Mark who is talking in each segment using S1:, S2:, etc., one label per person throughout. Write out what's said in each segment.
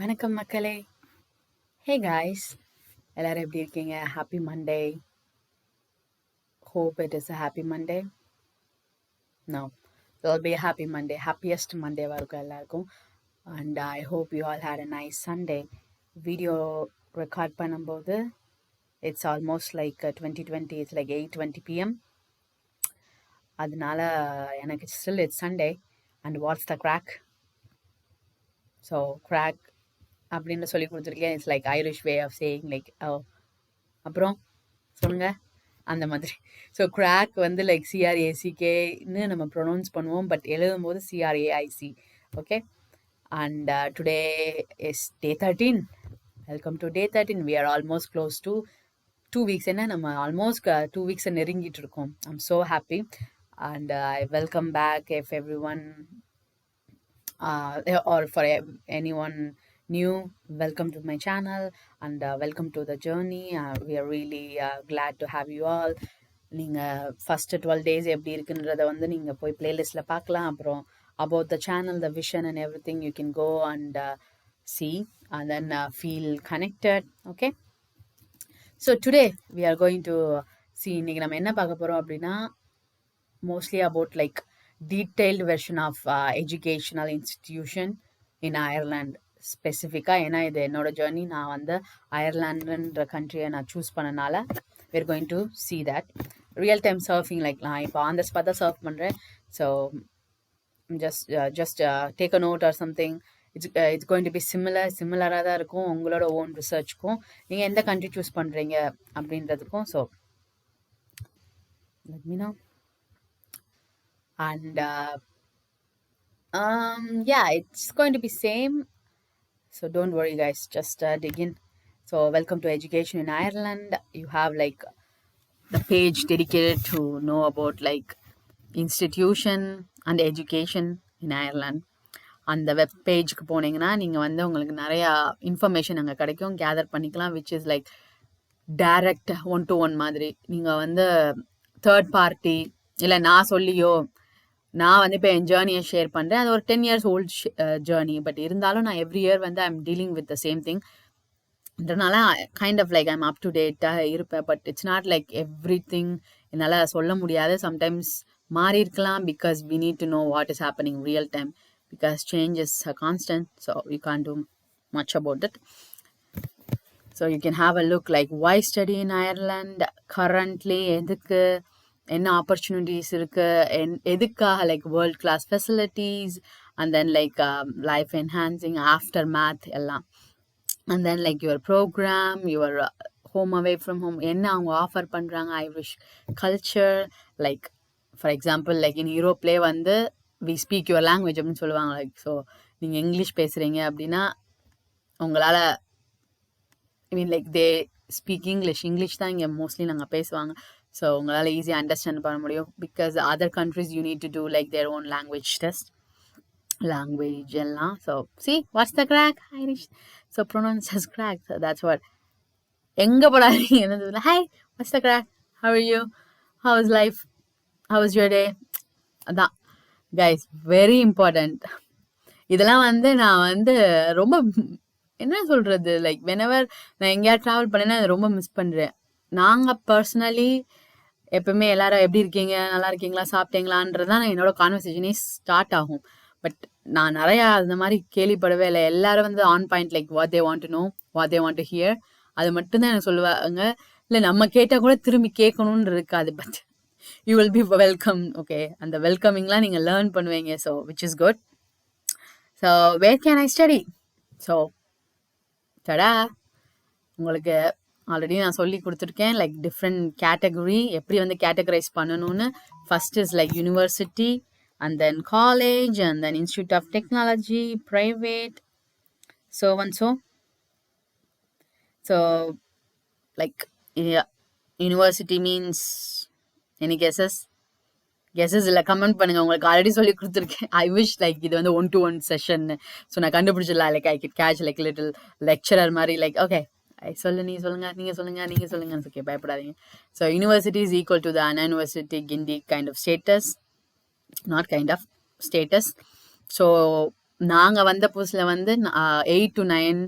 S1: வணக்கம் மக்களே. Hey guys, எல்லாரும் எப்படி இருக்கீங்க? Happy Monday. Hope it is a happy Monday. No, it will be a happy Monday. Happiest Monday இருக்கும் எல்லாருக்கும். And I hope you all had a nice Sunday. Video record பண்ணும்போது it's almost like 2020. It's like 8:20 p.m. அதனால எனக்கு still it's Sunday. And what's the crack? So crack அப்படின்னு சொல்லி கொடுத்துருக்கேன். It's like Irish way of saying like oh அப்புறம் சொல்லுங்க அந்த மாதிரி. ஸோ கிராக் வந்து லைக் சிஆர்ஏசிகேன்னு நம்ம ப்ரொனவுன்ஸ் பண்ணுவோம், பட் எழுதும் போது C R A I C. Okay, and today is day 13. Welcome to day 13. We are almost close to 2 weeks. என்ன நம்ம ஆல்மோஸ்ட் 2 weeks நெருங்கிட்டு இருக்கோம். I'm so happy and I welcome back if everyone or for anyone new, welcome to my channel and welcome to the journey. We are really glad to have you all. நீங்கள் first 12 days எப்படி இருக்குன்றதை வந்து நீங்கள் போய் பிளேலிஸ்ட்டில் பார்க்கலாம். அப்புறம் about the channel, the vision and everything, you can go and see and then feel connected. Okay, so today we are going to see, இன்னைக்கு நம்ம என்ன பார்க்க போகிறோம் அப்படின்னா mostly about like detailed version of educational institution in Ireland ஸ்பெசிஃபிக்காக. ஏன்னா இது என்னோட ஜேர்னி. நான் வந்து அயர்லாண்டுன்ற கண்ட்ரியை நான் சூஸ் பண்ணனால we're going to see that. Real time surfing, like நான் இப்போ ஆன் த ஸ்பாட் தான் சர்ஃப் பண்ணுறேன். So just take a note or something. It's going to be சிமிலராக தான் இருக்கும் உங்களோட ஓன் ரிசர்ச்க்கும், நீங்கள் எந்த கண்ட்ரி சூஸ் பண்ணுறீங்க அப்படின்றதுக்கும். So let me know. And yeah, it's going to be same. So don't worry guys, just dig in. So welcome to Education in Ireland. You have like the page dedicated to know about like institution and education in Ireland. அந்த web பேஜுக்கு போனீங்கன்னா நீங்கள் வந்து உங்களுக்கு நிறையா information அங்கே கிடைக்கும், gather பண்ணிக்கலாம், which is like direct 1-to-1 மாதிரி. நீங்கள் வந்து தேர்ட் பார்ட்டி இல்லை நான் சொல்லியோ, நான் வந்து இப்போ என் ஜேர்னியை ஷேர் பண்ணுறேன். அது ஒரு 10 years old ஜேர்னி, பட் இருந்தாலும் நான் எவ்ரி இயர் வந்து I'm dealing with the same thing. இதனால kind of like I'm up to டேட்டாக இருப்பேன். But it's not like everything என்னால் சொல்ல முடியாது. சம்டைம்ஸ் மாறி இருக்கலாம், because we need to know what is happening real time, because change is constant. So you can't do much about it. So you can have a look like why study in Ireland currently, எதுக்கு என்ன opportunities இருக்குது, எதுக்காக like world class facilities, and then like life enhancing aftermath எல்லாம். And then like your program, your home away from home, என்ன அவங்க offer பண்ணுறாங்க, Irish culture. Like for example like in யூரோப்லேயே வந்து வி ஸ்பீக் யுவர் லாங்குவேஜ் அப்படின்னு சொல்லுவாங்க. Like so நீங்கள் English பேசுகிறீங்க அப்படின்னா உங்களால் I mean like they speak English தான் இங்கே மோஸ்ட்லி நாங்கள் பேசுவாங்க. ஸோ உங்களால் ஈஸியாக அண்டர்ஸ்டாண்ட் பண்ண முடியும், because other countries you need to do like their own language test, language எல்லாம். So see, what's the crack? Irish. So pronounce as crack. So that's what. எங்கே போடாதீங்க. Hi, what's the crack? How are you? How is life? How was your day? அதான் guys, very important. இதெல்லாம் வந்து நான் வந்து ரொம்ப என்ன சொல்கிறது, லைக் வெனவர் நான் எங்கேயாவது ட்ராவல் பண்ணேன்னா அதை ரொம்ப மிஸ் பண்ணுறேன். நாங்கள் பர்சனலி எப்பவுமே எல்லாரும் எப்படி இருக்கீங்க, நல்லா இருக்கீங்களா, சாப்பிட்டீங்களான்றதான் என்னோட கான்வர்சேஷனே ஸ்டார்ட் ஆகும். பட் நான் நிறையா அந்த மாதிரி கேள்விப்படவே இல்லை. எல்லாரும் வந்து on point, like what they want to know, what they want to hear, அது மட்டும்தான் எனக்கு சொல்லுவாங்க. இல்லை நம்ம கேட்டால் கூட திரும்பி கேட்கணுன்னு இருக்காது. But you will be welcome. Okay, அந்த வெல்கமிங்லாம் நீங்கள் லேர்ன் பண்ணுவீங்க. So which is good. So where can I study? So டடா, உங்களுக்கு ஆல்ரெடி நான் சொல்லி கொடுத்துருக்கேன் லைக் டிஃப்ரெண்ட் கேட்டகரி எப்படி வந்து கேட்டகரைஸ் பண்ணணும்னு. First is like university, and then college, and then Institute of Technology, private, so and so. So like yeah, university means any guesses? இல்லை comment பண்ணுங்க. உங்களுக்கு ஆல்ரெடி சொல்லி கொடுத்துருக்கேன். ஐ விஷ் லைக் இது வந்து 1-to-1 செஷன். ஸோ நான் கண்டுபிடிச்சிடலாம், like I get catch like little lecturer மாதிரி, லைக் ஓகே நீ சொல்லுங்க, நீங்கள் சொல்லுங்கன்னு ஓகே, பயப்படாதீங்க. So university is equal to the Anna university Guindy kind of status, not kind of status. So நாங்கள் வந்த புதுசில் வந்து 8 to 9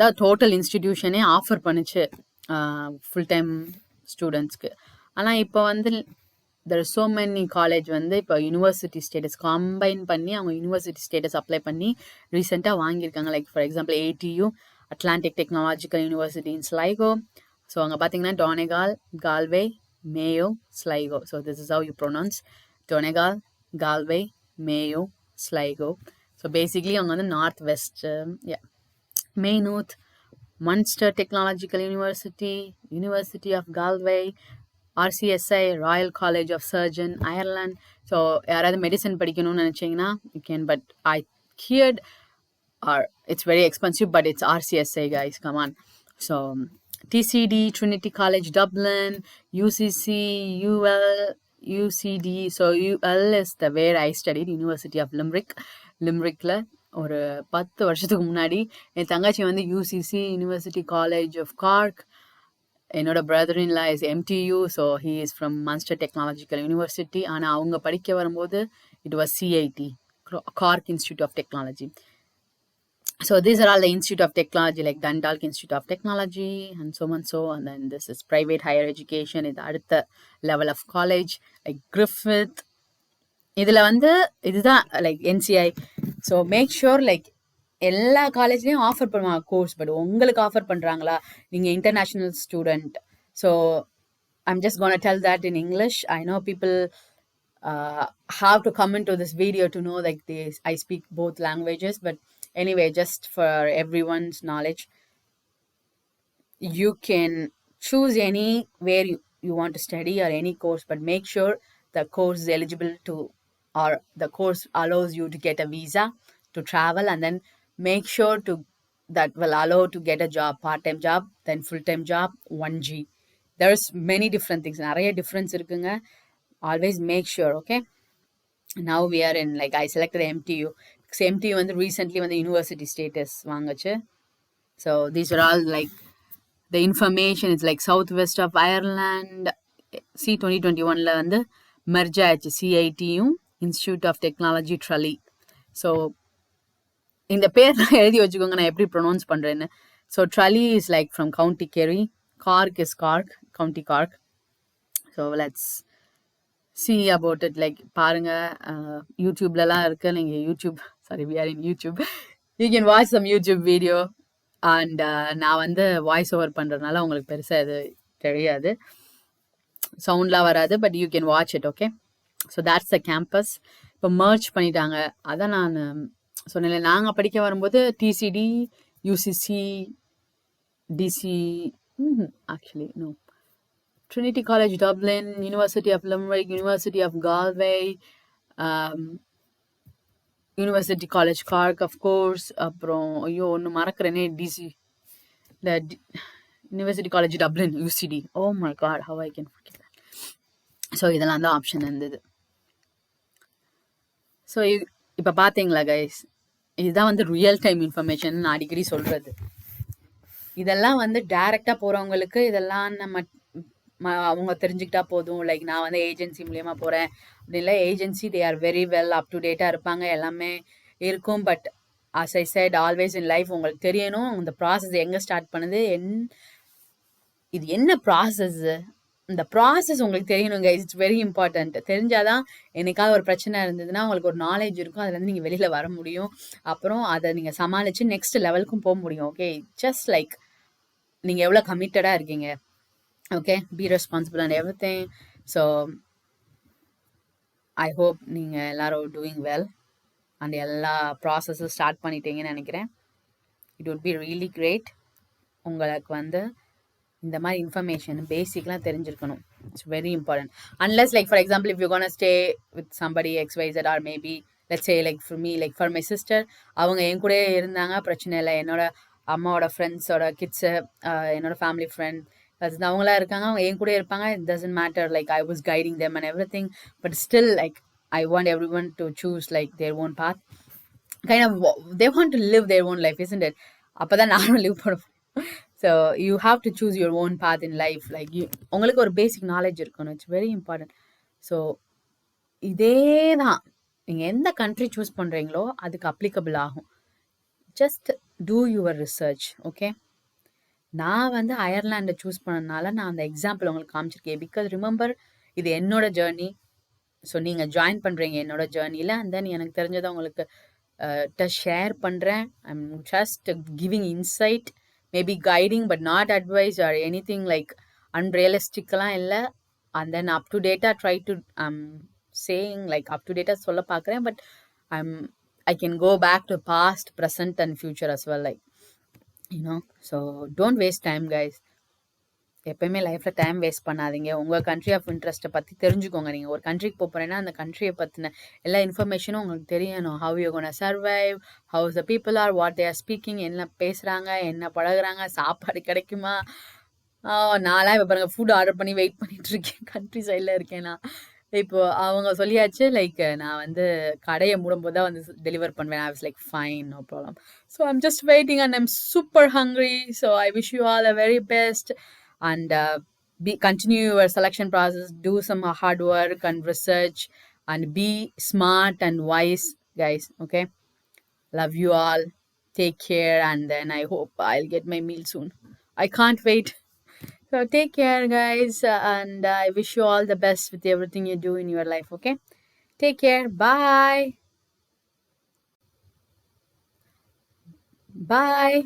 S1: தான் டோட்டல் இன்ஸ்டிடியூஷனே ஆஃபர் பண்ணுச்சு ஃபுல் டைம் ஸ்டூடெண்ட்ஸ்க்கு. ஆனால் இப்போ வந்து தெர் so many காலேஜ் வந்து இப்போ யூனிவர்சிட்டி ஸ்டேட்டஸ் கம்பைன் பண்ணி அவங்க யூனிவர்சிட்டி ஸ்டேட்டஸ் அப்ளை பண்ணி ரீசெண்டாக வாங்கியிருக்காங்க. Like for example ATU, Atlantic Technological University in Sligo. So அங்கே பார்த்தீங்கன்னா Donegal, Galway, Mayo, Sligo. So this is how you pronounce Donegal, Galway, Mayo, Sligo. So basically அவங்க வந்து north west Maynooth, Munster Technological University, University of Galway, RCSI, Royal College of Surgeon, Ireland. So யாராவது medicine படிக்கணும்னு நினச்சிங்கன்னா you can, but I heard it's very expensive, but it's RCSI guys, come on. So TCD, Trinity College Dublin, UCC, UL, UCD. So UL is the where I studied, University of Limerickல ஒரு 10 வருஷத்துக்கு முன்னாடி. என் தங்கச்சி வந்து UCC, University College of Cork. என்னோட brother-in-law is MTU, so he is from Munster Technological University. ஆனால் அவங்க படிக்க வரும்போது it was CIT, Cork Institute of Technology. So these are all the Institute of Technology, like Dundalk Institute of Technology and so on. And then this is private higher education. இது அடுத்த level of college, like Griffith. இதில் வந்து இதுதான் like NCI. So make sure like எல்லா காலேஜ்லேயும் offer பண்ணுவாங்க course, but உங்களுக்கு offer பண்ணுறாங்களா, நீங்கள் international student. So I'm just gonna tell that in English. I know people have to come into this video to know like I speak both languages, but anyway, just for everyone's knowledge, you can choose any where you want to study or any course, but make sure the course is eligible to, or the course allows you to get a visa to travel, and then make sure to that will allow to get a job, part-time job, then full-time job, 1G. There's many different things, நிறைய difference இருக்குங்க. Always make sure, okay? Now we are in, like I selected MTU because MTU வந்து recently வந்து university status வாங்குச்சு. So these are all like the information. It's like southwest of Ireland. See 2021ல வந்து merge ஆயிடுச்சு CITயும் Institute of Technology Tralee. So இந்த பேர்லாம் எழுதி வச்சுக்கோங்க நான் எப்படி ப்ரொனவுன்ஸ் பண்ணுறேன்னு. So Tralee is like from County Kerry, Cork is Cork, County Cork. So let's see about it. Like பாருங்க, யூடியூப்லலாம் இருக்கு. நீங்கள் we are in YouTube. You can watch some YouTube video. And நான் வந்து வாய்ஸ் ஓவர் பண்ணுறதுனால உங்களுக்கு பெருசாக இது தெரியாது, சவுண்ட்லாம் வராது, but you can watch it, okay? So that's the campus. இப்போ மர்ஜ் பண்ணிட்டாங்க. அதான் நான் சொன்னேன், நாங்கள் படிக்க வரும்போது TCD, UCC, DC, actually no, Trinity College Dublin, University of Limerick, University of Galway, University College Cork, of course. அப்புறம் ஐயோ ஒன்று மறக்கிறேனே, DC, the University College Dublin, UCD. Oh my god, how I can forget that. So இதெல்லாம் தான் option இருந்தது. So இப்போ பார்த்தீங்களா guys, இதுதான் வந்து ரியல் டைம் இன்ஃபர்மேஷன் நான் அடிக்கடி சொல்கிறது. இதெல்லாம் வந்து டைரெக்டாக போகிறவங்களுக்கு இதெல்லாம் அவங்க தெரிஞ்சுக்கிட்டா போதும். லைக் நான் வந்து ஏஜென்சி மூலியமாக போகிறேன் அப்படின்ல, agency they are very well up to டேட்டாக இருப்பாங்க, எல்லாமே இருக்கும். But as I said, always in life உங்களுக்கு தெரியணும் இந்த ப்ராசஸ் எங்கே ஸ்டார்ட் பண்ணுது, இது என்ன ப்ராசஸ், இந்த ப்ராசஸ் உங்களுக்கு தெரியணுங்க. It's very important. தெரிஞ்சாதான் என்னைக்காவது ஒரு பிரச்சனை இருந்ததுன்னா உங்களுக்கு ஒரு நாலேஜ் இருக்கும், அதுலேருந்து நீங்கள் வெளியில் வர முடியும். அப்புறம் அதை நீங்கள் சமாளித்து நெக்ஸ்ட் லெவலுக்கும் போக முடியும். ஓகே, ஜஸ்ட் லைக் நீங்கள் எவ்வளோ கமிட்டடாக இருக்கீங்க. Okay, be responsible and every thing. So I hope நீங்கள் எல்லாரும் டூயிங் வெல் அண்ட் எல்லா ப்ராசஸும் ஸ்டார்ட் பண்ணிட்டீங்கன்னு நினைக்கிறேன். It would be really great. உங்களுக்கு வந்து இந்த மாதிரி இன்ஃபர்மேஷன் பேசிக்லாம் தெரிஞ்சிருக்கணும். It's very important. Unless like for example if you gonna stay with somebody XYZ or maybe let's say like for me, like for my sister, அவங்க என் கூட இருந்தாங்க, பிரச்சனை இல்லை. என்னோட அம்மாவோட ஃப்ரெண்ட்ஸோட கிட்ஸு, என்னோட ஃபேமிலி ஃப்ரெண்ட் அவங்களாம் இருக்காங்க, அவங்க என் கூட இருப்பாங்க. It doesn't matter, like I was guiding them and everything. But still like I want everyone to choose like their own path. Kind of they want to live their own life, isn't it? அப்போ தான் நானும் live பண்ண முடியும். So you have to choose your own path in life. Like உங்களுக்கு ஒரு basic knowledge இருக்கணும். It's very important. So இதே தான் நீங்கள் எந்த கண்ட்ரி சூஸ் பண்ணுறீங்களோ அதுக்கு அப்ளிகபிள் ஆகும். Just two your research. Okay, நான் வந்து அயர்லாண்டை சூஸ் பண்ணனால நான் அந்த எக்ஸாம்பிள் உங்களுக்கு காமிச்சிருக்கேன். பிகாஸ் ரிமெம்பர், இது என்னோட ஜேர்னி. ஸோ நீங்கள் ஜாயின் பண்ணுறீங்க என்னோட ஜேர்னியில், அண்ட் தென் எனக்கு தெரிஞ்சதை உங்களுக்கு ஷேர் பண்ணுறேன். I'm just giving insight, maybe guiding, but not advice or anything like அன்ரியலிஸ்டிக்கெலாம் இல்லை. அண்ட் தென் அப் டு டேட்டாக try to saying like up to டேட்டாக சொல்ல பார்க்குறேன். பட் I can go back to past, present and future as well, like, so don't waste time guys. எப்பயுமே லைஃப்பில் time waste பண்ணாதீங்க. உங்கள் கண்ட்ரி ஆஃப் இன்ட்ரெஸ்ட்டை பற்றி தெரிஞ்சுக்கோங்க. நீங்கள் ஒரு கண்ட்ரிக்கு போகிறேன்னா அந்த கண்ட்ரியை பற்றின எல்லா இன்ஃபர்மேஷனும் உங்களுக்கு தெரியணும். How you gonna survive, how's the people are, what they are speaking, என்ன பேசுகிறாங்க, என்ன பழகுறாங்க, சாப்பாடு கிடைக்குமா. நான்லாம் இப்போ பாருங்கள் ஃபுட் ஆர்டர் பண்ணி வெயிட் பண்ணிட்டு இருக்கேன். கண்ட்ரி சைடில் இருக்கேன் நான். இப்போ அவங்க சொல்லியாச்சு லைக் நான் வந்து கடையை மூடும்போது தான் வந்து டெலிவர் பண்ணுவேன். I was like fine, no problem. So I'm just waiting and I'm super hungry. So I wish you all a very best. And continue your selection process, do some hard work and research, and be smart and wise guys. Okay, love you all, take care, and then I hope I'll get my meal soon. I can't wait. So take care guys, and I wish you all the best with everything you do in your life. Okay, take care, bye bye.